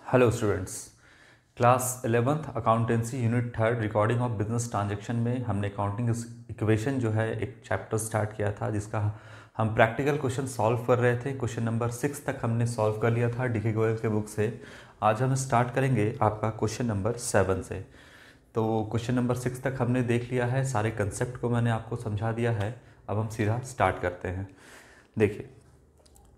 Hello students. Class 11th accountancy unit third recording of business transaction में हमने accounting equation जो है एक चैप्टर स्टार्ट किया था, जिसका हम प्रैक्टिकल क्वेश्चन सॉल्व कर रहे थे। क्वेश्चन नंबर 6 तक हमने सॉल्व कर लिया था डीके गोयल के बुक से। आज हम स्टार्ट करेंगे आपका क्वेश्चन नंबर 7 से। तो क्वेश्चन नंबर 6 तक हमने देख लिया है, सारे कंसेप्ट को मैंने आपको समझा दिया है। अब हम सीधा स्टार्ट करते हैं। देखिए,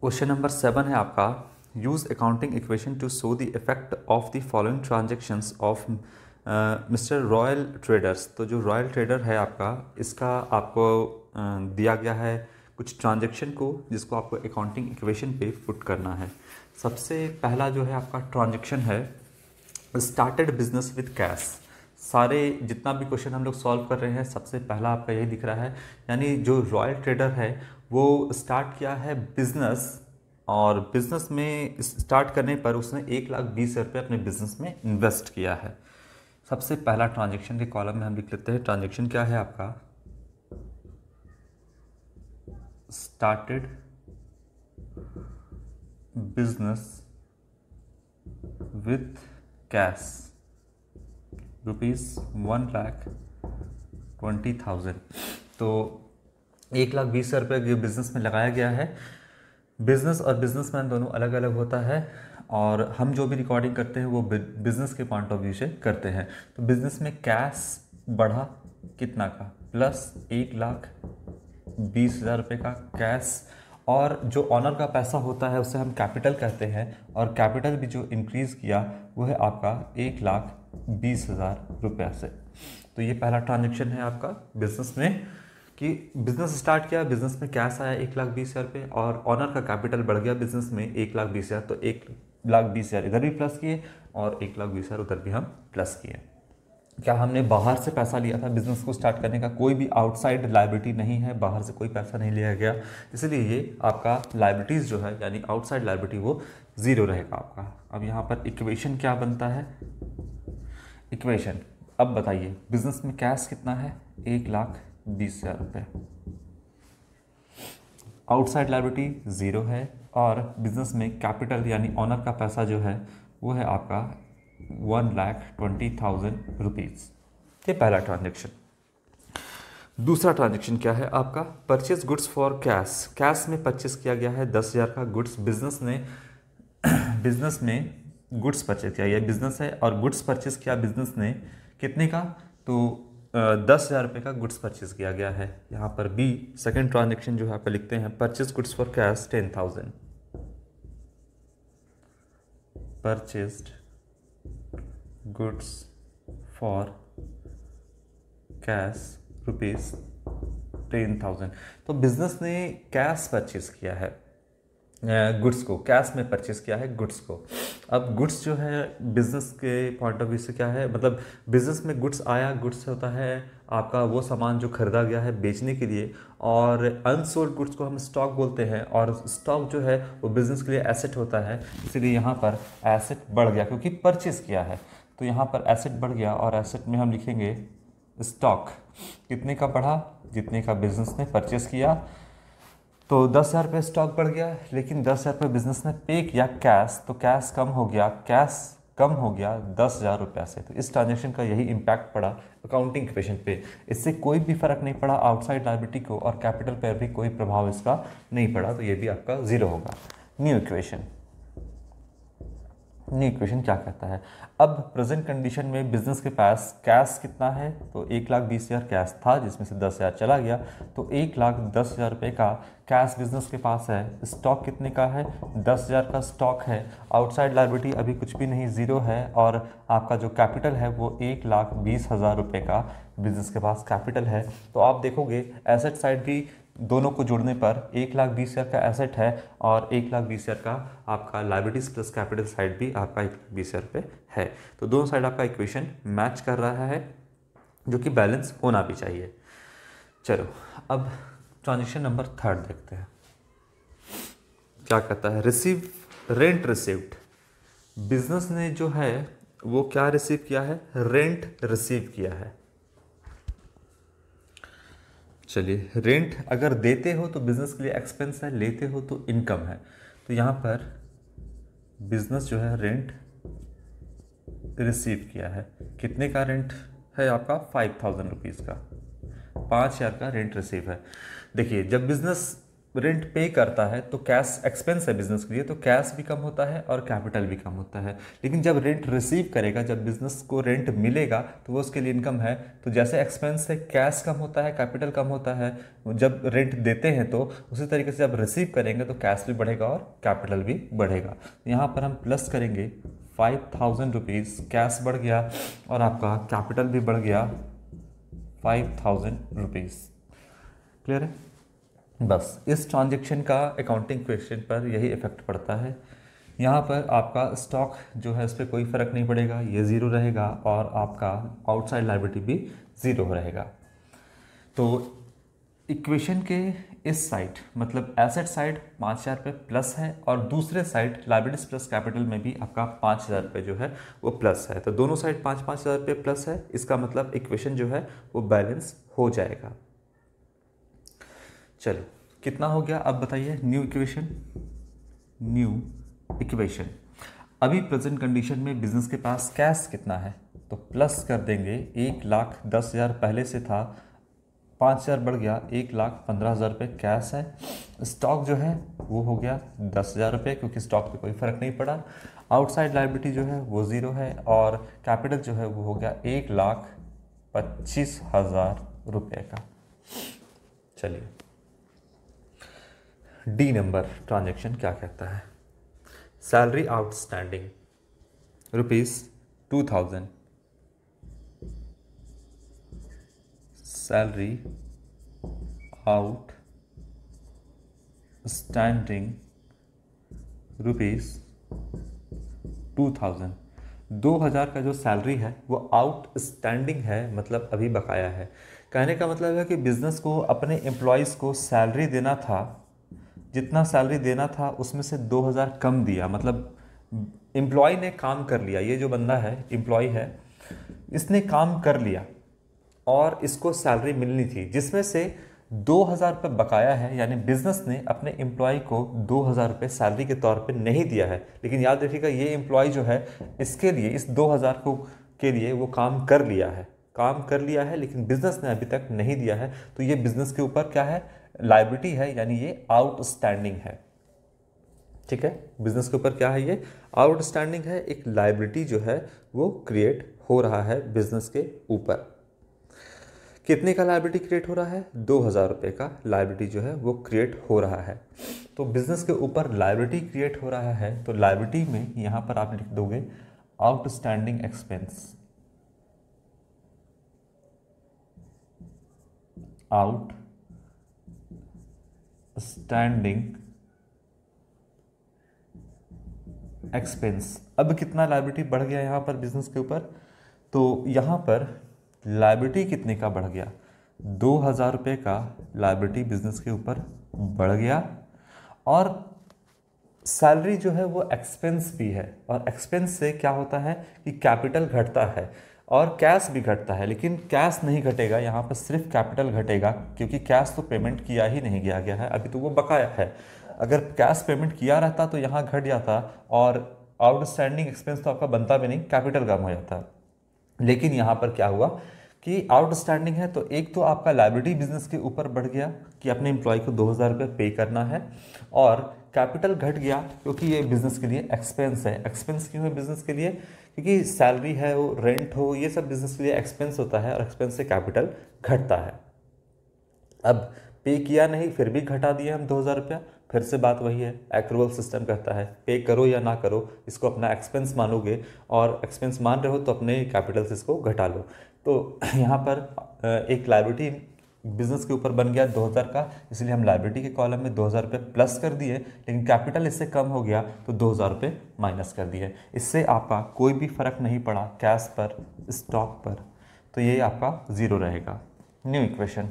क्वेश्चन नंबर 7 है आपका, use accounting equation two show the effect of the following transactions of mister royal traders. तो जो रॉयल ट्रेडर है आपका, इसका आपको दिया गया है कुछ ट्रांजेक्शन को, जिसको आपको अकाउंटिंग इक्वेशन पे पुट करना है। सबसे पहला जो है आपका ट्रांजेक्शन है, स्टार्टेड बिजनेस विद कैश। सारे जितना भी क्वेश्चन हम लोग सॉल्व कर रहे हैं, सबसे पहला आपका यही दिख रहा है, यानी जो रॉयल ट्रेडर है वो स्टार्ट किया है बिजनेस, और बिजनेस में स्टार्ट करने पर उसने 1,20,000 रुपये अपने बिजनेस में इन्वेस्ट किया है। सबसे पहला ट्रांजेक्शन के कॉलम में हम लिख लेते हैं। ट्रांजेक्शन क्या है आपका, स्टार्टेड बिजनेस विथ कैश ₹1,20,000। तो 1,20,000 रुपये जो बिज़नेस में लगाया गया है। बिज़नेस और बिजनेसमैन दोनों अलग अलग होता है, और हम जो भी रिकॉर्डिंग करते हैं वो बिज़नेस के पॉइंट ऑफ व्यू से करते हैं। तो बिज़नेस में कैश बढ़ा कितना का, प्लस 1,20,000 रुपये का कैश, और जो ऑनर का पैसा होता है उसे हम कैपिटल कहते हैं, और कैपिटल भी जो इंक्रीज़ किया वो है आपका 1,20,000 रुपये से। तो ये पहला ट्रांजेक्शन है आपका बिजनेस में, कि बिजनेस स्टार्ट किया, बिजनेस में कैश आया 1,20,000 रुपये, और ऑनर का कैपिटल बढ़ गया बिजनेस में 1,20,000। तो 1,20,000 इधर भी प्लस किए और 1,20,000 उधर भी हम प्लस किए। क्या हमने बाहर से पैसा लिया था बिजनेस को स्टार्ट करने का? कोई भी आउटसाइड लायबिलिटी नहीं है, बाहर से कोई पैसा नहीं लिया गया, इसलिए ये आपका लायबिलिटीज़ जो है यानी आउटसाइड लायबिलिटी वो ज़ीरो रहेगा आपका। अब यहाँ पर इक्वेशन क्या बनता है, इक्वेशन अब बताइए, बिजनेस में कैश कितना है 1,20,000 रुपये, आउटसाइड लायबिलिटी ज़ीरो है, और बिजनेस में कैपिटल यानी ऑनर का पैसा जो है वो है आपका 1,20,000 रुपीज़। ये पहला ट्रांजेक्शन। दूसरा ट्रांजेक्शन क्या है आपका, purchase goods for cash. Cash में परचेज किया गया है 10,000 का गुड्स। बिजनेस में गुड्स परचेज किया, ये बिजनेस है, और गुड्स परचेज किया बिजनेस ने कितने का, तो 10,000 रुपये का गुड्स परचेज किया गया है। यहाँ पर बी सेकेंड ट्रांजेक्शन जो है आप लिखते हैं, purchase goods for cash 10,000, purchased goods for cash ₹10,000। तो बिजनेस ने कैश परचेज किया है गुड्स को, कैश में परचेज किया है गुड्स को। अब गुड्स जो है बिजनेस के पॉइंट ऑफ व्यू से क्या है, मतलब बिजनेस में गुड्स आया, गुड्स होता है आपका वो सामान जो खरीदा गया है बेचने के लिए, और अनसोल्ड गुड्स को हम स्टॉक बोलते हैं, और स्टॉक जो है वो बिजनेस के लिए एसेट होता है, इसलिए यहाँ पर एसेट बढ़ गया क्योंकि परचेज किया है। तो यहाँ पर एसेट बढ़ गया, और एसेट में हम लिखेंगे स्टॉक कितने का बढ़ा, जितने का बिजनेस ने परचेस किया। तो 10,000 रुपये स्टॉक बढ़ गया, लेकिन 10,000 रुपये बिजनेस ने पे किया कैश, तो कैश कम हो गया, कैश कम हो गया 10,000 रुपये से। तो इस ट्रांजेक्शन का यही इम्पैक्ट पड़ा अकाउंटिंग इक्वेशन पे। इससे कोई भी फर्क नहीं पड़ा आउटसाइड लायबिलिटी को, और कैपिटल पर भी कोई प्रभाव इसका नहीं पड़ा, तो ये भी आपका ज़ीरो होगा। न्यू इक्वेशन क्या कहता है, अब प्रेजेंट कंडीशन में बिजनेस के पास कैश कितना है, तो 1,20,000 कैश था, जिसमें से 10,000 चला गया, तो 1,10,000 रुपये का कैश बिजनेस के पास है। स्टॉक कितने का है, 10,000 का स्टॉक है। आउटसाइड लायबिलिटी अभी कुछ भी नहीं, ज़ीरो है, और आपका जो कैपिटल है वो 1,20,000 रुपये का बिजनेस के पास कैपिटल है। तो आप देखोगे एसेट साइड भी दोनों को जोड़ने पर 1,20,000 का एसेट है, और 1,20,000 का आपका लायबिलिटीज प्लस कैपिटल साइड भी आपका 1,20,000 रुपये है। तो दोनों साइड आपका इक्वेशन मैच कर रहा है, जो कि बैलेंस होना भी चाहिए। चलो अब ट्रांजेक्शन नंबर 3 देखते हैं, क्या कहता है, रिसीव रेंट रिसीव्ड। बिजनेस ने जो है वो क्या रिसीव किया है, रेंट रिसीव किया है। चलिए, रेंट अगर देते हो तो बिजनेस के लिए एक्सपेंस है, लेते हो तो इनकम है। तो यहाँ पर बिजनेस जो है रेंट रिसीव किया है। कितने का रेंट है आपका? 5000 रुपीज़ का, 5000 का रेंट रिसीव है। देखिए जब बिजनेस रेंट पे करता है तो कैश एक्सपेंस है बिजनेस के लिए, तो कैश भी कम होता है और कैपिटल भी कम होता है। लेकिन जब रेंट रिसीव करेगा, जब बिजनेस को रेंट मिलेगा तो वो उसके लिए इनकम है। तो जैसे एक्सपेंस से कैश कम होता है, कैपिटल कम होता है जब रेंट देते हैं, तो उसी तरीके से जब रिसीव करेंगे तो कैश भी बढ़ेगा और कैपिटल भी बढ़ेगा। यहाँ पर हम प्लस करेंगे 5000 रुपीज़, कैश बढ़ गया और आपका कैपिटल भी बढ़ गया 5000 रुपीज़। क्लियर है? बस इस ट्रांजैक्शन का अकाउंटिंग क्वेश्चन पर यही इफेक्ट पड़ता है। यहाँ पर आपका स्टॉक जो है इस पर कोई फ़र्क नहीं पड़ेगा, ये ज़ीरो रहेगा और आपका आउटसाइड लायबिलिटी भी ज़ीरो रहेगा। तो इक्वेशन के इस साइड मतलब एसेट साइड 5000 रुपये प्लस है और दूसरे साइड लायबिलिटीज प्लस कैपिटल में भी आपका 5000 रुपये जो है वो प्लस है। तो दोनों साइड 5-5 हज़ार रुपये प्लस है। इसका मतलब इक्वेशन जो है वो बैलेंस हो जाएगा। चलो कितना हो गया अब बताइए? New equation. अभी प्रेजेंट कंडीशन में बिजनेस के पास कैश कितना है? तो प्लस कर देंगे 1,10,000 पहले से था, 5000 बढ़ गया, 1,15,000 रुपये कैश है। स्टॉक जो है वो हो गया 10,000 रुपये क्योंकि स्टॉक पे कोई फ़र्क नहीं पड़ा। आउटसाइड लायबिलिटी जो है वो ज़ीरो है और कैपिटल जो है वो हो गया 1,25,000 रुपये का। चलिए डी नंबर ट्रांजैक्शन क्या कहता है? Salary outstanding ₹2000, salary outstanding ₹2000। 2000 का जो सैलरी है वो आउटस्टैंडिंग है, मतलब अभी बकाया है। कहने का मतलब है कि बिजनेस को अपने एम्प्लॉयज़ को सैलरी देना था, जितना सैलरी देना था उसमें से 2000 कम दिया। मतलब एम्प्लॉय ने काम कर लिया, ये जो बंदा है एम्प्लॉय है, इसने काम कर लिया और इसको सैलरी मिलनी थी, जिसमें से 2000 रुपये बकाया है। यानी बिजनेस ने अपने एम्प्लॉय को 2000 रुपये सैलरी के तौर पे नहीं दिया है। लेकिन याद रखिएगा ये एम्प्लॉय जो है इसके लिए, इस 2000 को के लिए वो काम कर लिया है, लेकिन बिजनेस ने अभी तक नहीं दिया है। तो ये बिजनेस के ऊपर क्या है? लायबिलिटी है, यानी ये आउटस्टैंडिंग है। ठीक है, बिजनेस के ऊपर क्या है? ये आउटस्टैंडिंग है। एक लायबिलिटी जो है वो क्रिएट हो रहा है बिजनेस के ऊपर। कितने का लायबिलिटी क्रिएट हो रहा है? 2000 रुपये का लायबिलिटी जो है वो क्रिएट हो रहा है। तो बिजनेस के ऊपर लायबिलिटी क्रिएट हो रहा है, तो लायबिलिटी में यहाँ पर आप लिख दोगे आउटस्टैंडिंग एक्सपेंस, आउटस्टैंडिंग एक्सपेंस। अब कितना लायबिलिटी बढ़ गया यहाँ पर बिजनेस के ऊपर? तो यहाँ पर लायबिलिटी कितने का बढ़ गया? 2000 रुपये का लायबिलिटी बिजनेस के ऊपर बढ़ गया और सैलरी जो है वो एक्सपेंस भी है। और एक्सपेंस से क्या होता है कि कैपिटल घटता है और कैश भी घटता है। लेकिन कैश नहीं घटेगा, यहाँ पर सिर्फ कैपिटल घटेगा, क्योंकि कैश तो पेमेंट किया ही नहीं गया है, अभी तो वो बकाया है। अगर कैश पेमेंट किया रहता तो यहाँ घट जाता और आउटस्टैंडिंग एक्सपेंस तो आपका बनता भी नहीं, कैपिटल कम हो जाता। लेकिन यहाँ पर क्या हुआ कि आउटस्टैंडिंग है, तो एक तो आपका लायबिलिटी बिजनेस के ऊपर बढ़ गया कि अपने एम्प्लॉय को 2000 रुपये पे करना है, और कैपिटल घट गया क्योंकि ये बिजनेस के लिए एक्सपेंस है। एक्सपेंस क्यों है बिजनेस के लिए? क्योंकि सैलरी है, वो रेंट हो, ये सब बिजनेस के लिए एक्सपेंस होता है और एक्सपेंस से कैपिटल घटता है। अब पे किया नहीं, फिर भी घटा दिए हम 2000 रुपया। फिर से बात वही है, एक्रूअल सिस्टम कहता है पे करो या ना करो, इसको अपना एक्सपेंस मानोगे और एक्सपेंस मान रहे हो तो अपने कैपिटल से इसको घटा लो। तो यहाँ पर एक लायबिलिटी बिजनेस के ऊपर बन गया 2000 का, इसलिए हम लायबिलिटी के कॉलम में 2000 रुपये प्लस कर दिए, लेकिन कैपिटल इससे कम हो गया तो 2000 रुपये माइनस कर दिए। इससे आपका कोई भी फर्क नहीं पड़ा कैश पर, स्टॉक पर, तो ये आपका ज़ीरो रहेगा। New equation.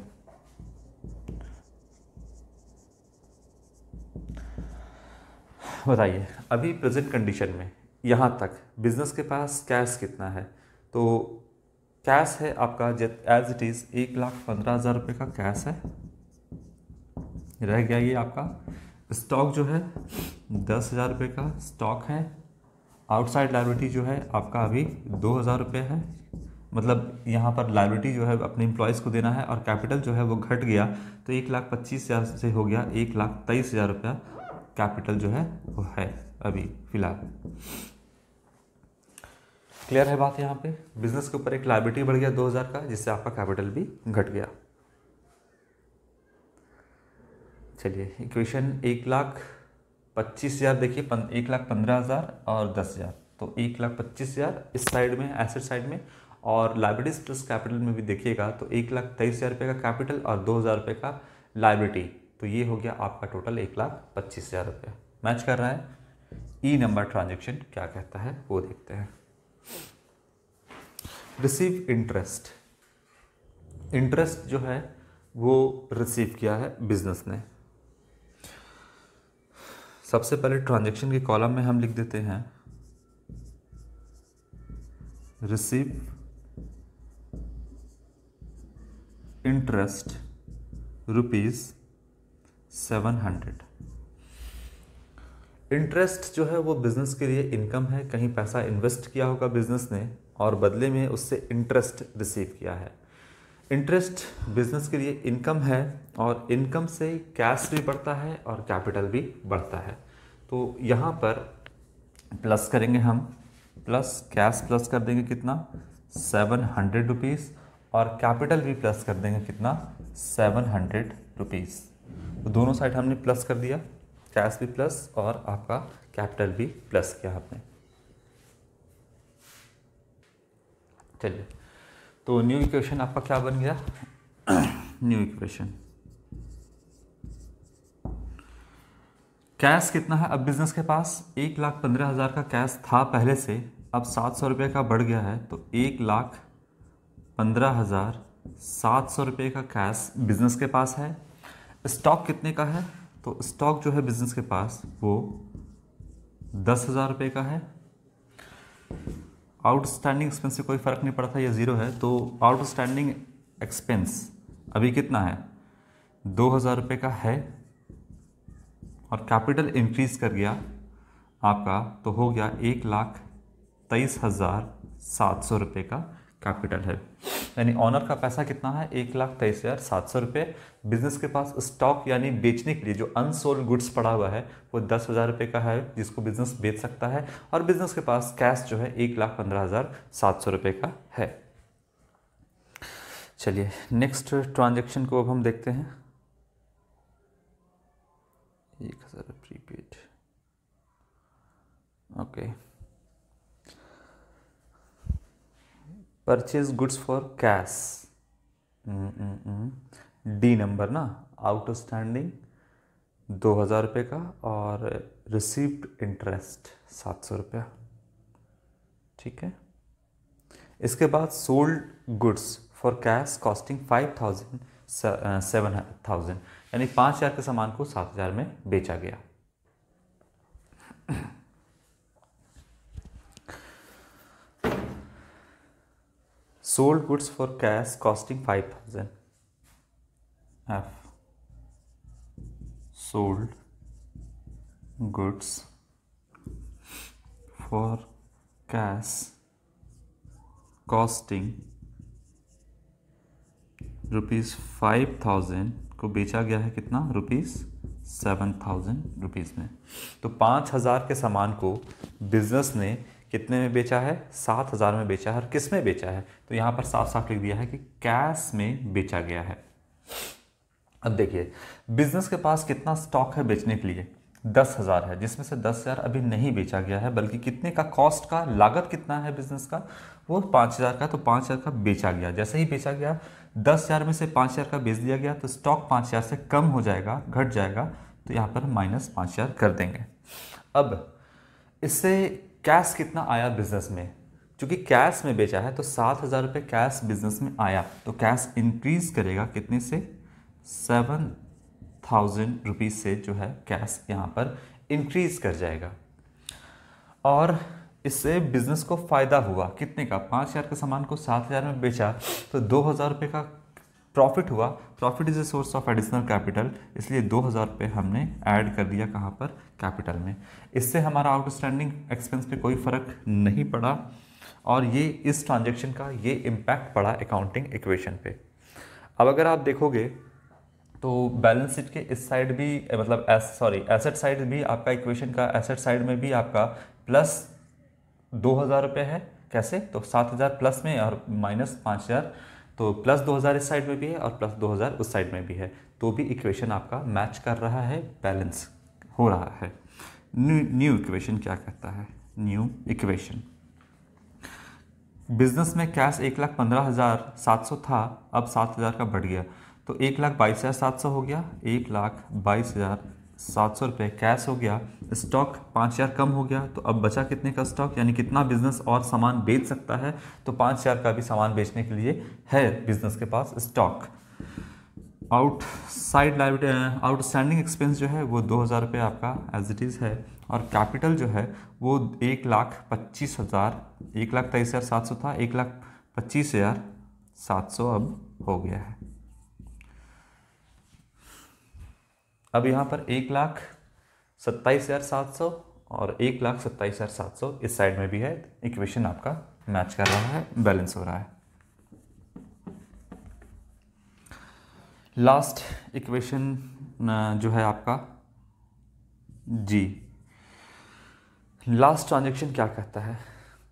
बताइए अभी प्रेजेंट कंडीशन में यहाँ तक बिजनेस के पास कैश कितना है? तो कैश है आपका एज इट इज़ 1,15,000 रुपये का कैश है, रह गया ये आपका। स्टॉक जो है 10,000 रुपये का स्टॉक है आउटसाइड लायबिलिटी जो है आपका अभी 2,000 रुपये है, मतलब यहाँ पर लायबिलिटी जो है अपने एम्प्लॉयज़ को देना है, और कैपिटल जो है वो घट गया, तो 1,25,000 से हो गया 1,23,000 रुपया कैपिटल जो है वो है अभी फिलहाल। क्लियर है बात यहाँ पे? बिजनेस के ऊपर एक लायबिलिटी बढ़ गया 2,000 का, जिससे आपका कैपिटल भी घट गया। चलिए इक्वेशन 1,25,000 देखिए, 1,15,000 और 10,000, तो 1,25,000 इस साइड में एसेट साइड में, और लाइबिलिटीज प्लस कैपिटल में भी देखिएगा तो 1,23,000 रुपये का कैपिटल और 2,000 रुपये का लाइबिलिटी, तो ये हो गया आपका टोटल 1,25,000 रुपये। मैच कर रहा है? ई नंबर ट्रांजेक्शन क्या कहता है वो देखते हैं। रिसीव इंटरेस्ट, इंटरेस्ट जो है वो रिसीव किया है बिजनेस ने। सबसे पहले ट्रांजैक्शन के कॉलम में हम लिख देते हैं रिसीव इंटरेस्ट ₹700। इंटरेस्ट जो है वो बिजनेस के लिए इनकम है, कहीं पैसा इन्वेस्ट किया होगा बिजनेस ने और बदले में उससे इंटरेस्ट रिसीव किया है। इंटरेस्ट बिजनेस के लिए इनकम है, और इनकम से कैश भी बढ़ता है और कैपिटल भी बढ़ता है। तो यहाँ पर प्लस करेंगे हम, प्लस कैश प्लस कर देंगे कितना, 700 रुपीज़, और कैपिटल भी प्लस कर देंगे कितना, 700 रुपीज़। तो दोनों साइड हमने प्लस कर दिया, कैश भी प्लस और आपका कैपिटल भी प्लस किया आपने। चलिए, तो न्यू इक्वेशन आपका क्या बन गया? न्यू इक्वेशन, कैश कितना है अब बिजनेस के पास? 1,15,000 का कैश था पहले से, अब 700 रुपये का बढ़ गया है, तो 1,15,700 रुपये का कैश बिजनेस के पास है। स्टॉक कितने का है? तो स्टॉक जो है बिजनेस के पास वो 10,000 रुपये का है। आउटस्टैंडिंग एक्सपेंस से कोई फ़र्क नहीं पड़ता, ये ज़ीरो है, तो आउटस्टैंडिंग एक्सपेंस अभी कितना है? 2,000 रुपये का है, और कैपिटल इंक्रीज कर गया आपका, तो हो गया 1,23,700 रुपये का कैपिटल है। यानी ऑनर का पैसा कितना है? 1,23,700 रुपये। बिजनेस के पास स्टॉक यानी बेचने के लिए जो अनसोल्ड गुड्स पड़ा हुआ है वो 10,000 रुपये का है, जिसको बिजनेस बेच सकता है, और बिजनेस के पास कैश जो है 1,15,700 रुपये का है। चलिए नेक्स्ट ट्रांजेक्शन को अब हम देखते हैं। 1,000 prepaid, okay. Purchase goods for cash, D number ना, आउटस्टैंडिंग 2,000 रुपये का, और रिसीव्ड इंटरेस्ट 700 रुपया, ठीक है। इसके बाद sold goods for cash costing 5,000 7,000, यानी 5,000 के सामान को 7,000 में बेचा गया। Sold goods for cash costing 5,000, F sold goods for cash costing ₹5,000 को बेचा गया है कितना, ₹7,000 रुपीज़ में। तो 5,000 के सामान को बिजनेस ने कितने में बेचा है? 7,000 में बेचा है। और किस में बेचा है? तो यहाँ पर साफ साफ लिख दिया है कि कैश में बेचा गया है। अब देखिए बिजनेस के पास कितना स्टॉक है बेचने के लिए? 10,000 है, जिसमें से 10,000 अभी नहीं बेचा गया है, बल्कि कितने का कॉस्ट का, लागत कितना है बिजनेस का, वो 5,000 का, तो 5,000 का बेचा गया। जैसे ही बेचा गया 10,000 में से 5,000 का बेच दिया गया, तो स्टॉक 5,000 से कम हो जाएगा, घट जाएगा, तो यहाँ पर -5,000 कर देंगे। अब इससे कैश कितना आया बिजनेस में? क्योंकि कैश में बेचा है तो 7,000 रुपये कैश बिजनेस में आया, तो कैश इंक्रीज करेगा कितने से? 7,000 रुपीज़ से जो है कैश यहाँ पर इंक्रीज कर जाएगा। और इससे बिजनेस को फ़ायदा हुआ कितने का? 5,000 के सामान को 7,000 में बेचा, तो 2,000 रुपये का प्रॉफिट हुआ, profit is a source of additional capital, इसलिए 2000 रुपये हमने ऐड कर दिया कहाँ पर, कैपिटल में। इससे हमारा आउटस्टैंडिंग एक्सपेंस पे कोई फ़र्क नहीं पड़ा और ये इस ट्रांजेक्शन का ये इम्पैक्ट पड़ा अकाउंटिंग इक्वेशन पे। अब अगर आप देखोगे तो बैलेंस शीट के इस साइड भी मतलब एसेट साइड भी आपका इक्वेशन का एसेट साइड में भी आपका प्लस 2000 रुपये है। कैसे? तो 7000 प्लस में और माइनस 5000, तो प्लस 2000 इस साइड में भी है और प्लस 2000 उस साइड में भी है, तो भी इक्वेशन आपका मैच कर रहा है, बैलेंस हो रहा है। न्यू इक्वेशन क्या कहता है? न्यू इक्वेशन, बिजनेस में कैश 1,15,700 था, अब 7,000 का बढ़ गया, तो 1,22,700 हो गया, 1,22,700 रुपये कैश हो गया। स्टॉक 5,000 कम हो गया, तो अब बचा कितने का स्टॉक, यानी कितना बिजनेस और सामान बेच सकता है, तो 5,000 का भी सामान बेचने के लिए है बिजनेस के पास स्टॉक। आउटस्टैंडिंग एक्सपेंस जो है वो 2,000 रुपये आपका एज इट इज़ है, और कैपिटल जो है वो 1,25,000, 1,23,700 था, 1,25,700 अब हो गया है। अब यहाँ पर 1,27,700 और 1,27,700 इस साइड में भी है, इक्वेशन आपका मैच कर रहा है, बैलेंस हो रहा है। लास्ट इक्वेशन जो है आपका जी, लास्ट ट्रांजेक्शन क्या कहता है?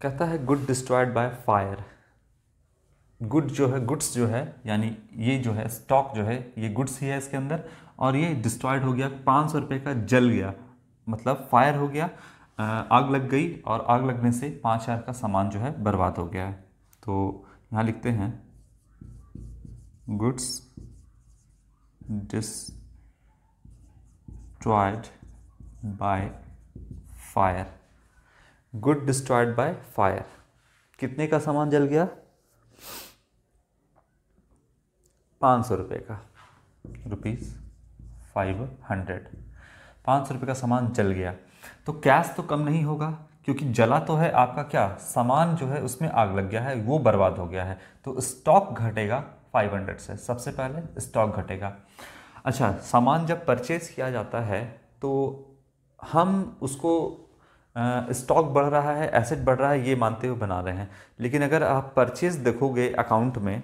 कहता है good destroyed by fire. Good जो है, गुड्स जो है, यानी ये जो है स्टॉक जो है ये गुड्स ही है इसके अंदर, और ये डिस्ट्रॉयड हो गया, 500 रुपये का जल गया, मतलब फायर हो गया, आग लग गई, और आग लगने से 5,000 का सामान जो है बर्बाद हो गया है। तो यहाँ लिखते हैं goods destroyed by fire. Good destroyed by fire, कितने का सामान जल गया? 500 रुपये का, ₹500, 500 रुपये का सामान जल गया, तो कैश तो कम नहीं होगा, क्योंकि जला तो है आपका क्या, सामान जो है उसमें आग लग गया है, वो बर्बाद हो गया है, तो स्टॉक घटेगा 500 से, सबसे पहले स्टॉक घटेगा। अच्छा, सामान जब परचेज किया जाता है तो हम उसको स्टॉक बढ़ रहा है, एसेट बढ़ रहा है, ये मानते हुए बना रहे हैं, लेकिन अगर आप परचेज देखोगे अकाउंट में,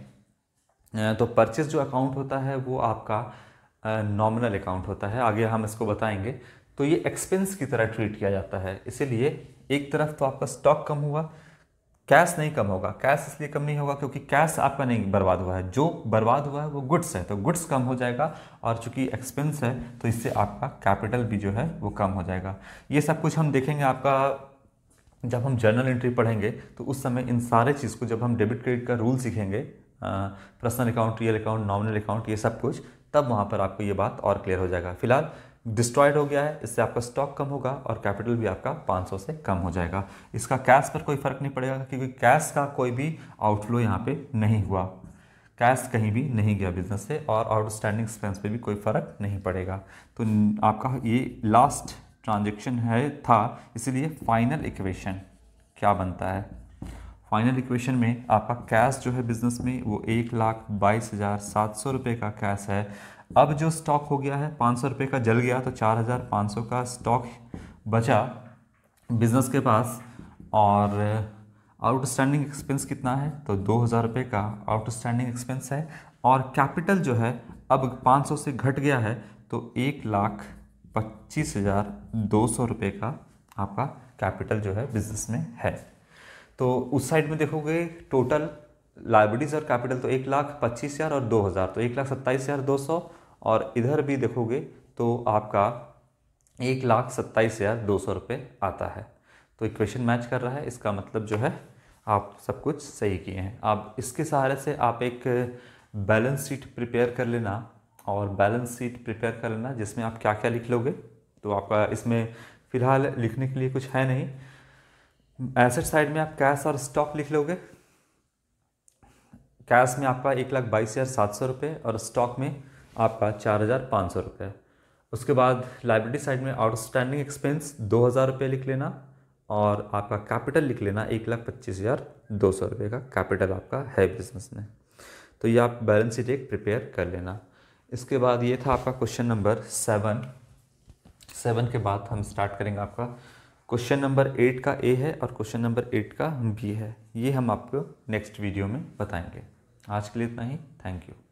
तो परचेज जो अकाउंट होता है वो आपका नॉमिनल अकाउंट होता है, आगे हम इसको बताएंगे, तो ये एक्सपेंस की तरह ट्रीट किया जाता है। इसीलिए एक तरफ तो आपका स्टॉक कम हुआ, कैश नहीं कम होगा। कैश इसलिए कम नहीं होगा क्योंकि कैश आपका नहीं बर्बाद हुआ है, जो बर्बाद हुआ है वो गुड्स है, तो गुड्स कम हो जाएगा, और चूंकि एक्सपेंस है तो इससे आपका कैपिटल भी जो है वो कम हो जाएगा। ये सब कुछ हम देखेंगे आपका जब हम जर्नल एंट्री पढ़ेंगे, तो उस समय इन सारे चीज़ को जब हम डेबिट क्रेडिट का रूल सीखेंगे, personal account, real account, nominal account, ये सब कुछ, तब वहाँ पर आपको ये बात और क्लियर हो जाएगा। फिलहाल डिस्ट्रॉयड हो गया है, इससे आपका स्टॉक कम होगा और कैपिटल भी आपका 500 से कम हो जाएगा। इसका कैश पर कोई फर्क नहीं पड़ेगा, क्योंकि कैश का कोई भी आउटफ्लो यहाँ पे नहीं हुआ, कैश कहीं भी नहीं गया बिजनेस से, और आउटस्टैंडिंग एक्सपेंस पे भी कोई फर्क नहीं पड़ेगा। तो आपका ये लास्ट ट्रांजेक्शन है था, इसलिए फाइनल इक्वेशन क्या बनता है? फाइनल इक्वेशन में आपका कैश जो है बिजनेस में वो 1,22,700 रुपये का कैश है। अब जो स्टॉक हो गया है 500 रुपये का जल गया, तो 4,500 का स्टॉक बचा बिजनेस के पास, और आउटस्टैंडिंग एक्सपेंस कितना है? तो 2,000 रुपये का आउटस्टैंडिंग एक्सपेंस है, और कैपिटल जो है अब 500 से घट गया है, तो 1,25,200 रुपये का आपका कैपिटल जो है बिजनेस में है। तो उस साइड में देखोगे टोटल लायबिलिटीज़ और कैपिटल, तो 1,25,000 और 2,000, तो 1,27,200, और इधर भी देखोगे तो आपका 1,27,200 रुपये आता है। तो इक्वेशन मैच कर रहा है, इसका मतलब जो है आप सब कुछ सही किए हैं। आप इसके सहारे से आप एक बैलेंस शीट प्रिपेयर कर लेना, और बैलेंस शीट प्रिपेयर कर लेना जिसमें आप क्या क्या लिख लोगे, तो आपका इसमें फ़िलहाल लिखने के लिए कुछ है नहीं। एसेट साइड में आप कैश और स्टॉक लिख लोगे, कैश में आपका 1,22,700 रुपये और स्टॉक में आपका 4,500 रुपये। उसके बाद लायबिलिटी साइड में आउटस्टैंडिंग एक्सपेंस 2,000 रुपये लिख लेना, और आपका कैपिटल लिख लेना 1,25,200 रुपये का कैपिटल आपका है बिजनेस में। तो ये आप बैलेंस शीट एक प्रिपेयर कर लेना। इसके बाद ये था आपका क्वेश्चन नंबर 7 के बाद हम स्टार्ट करेंगे आपका क्वेश्चन नंबर 8 का ए है और क्वेश्चन नंबर 8 का बी है। ये हम आपको नेक्स्ट वीडियो में बताएंगे। आज के लिए इतना ही। Thank you.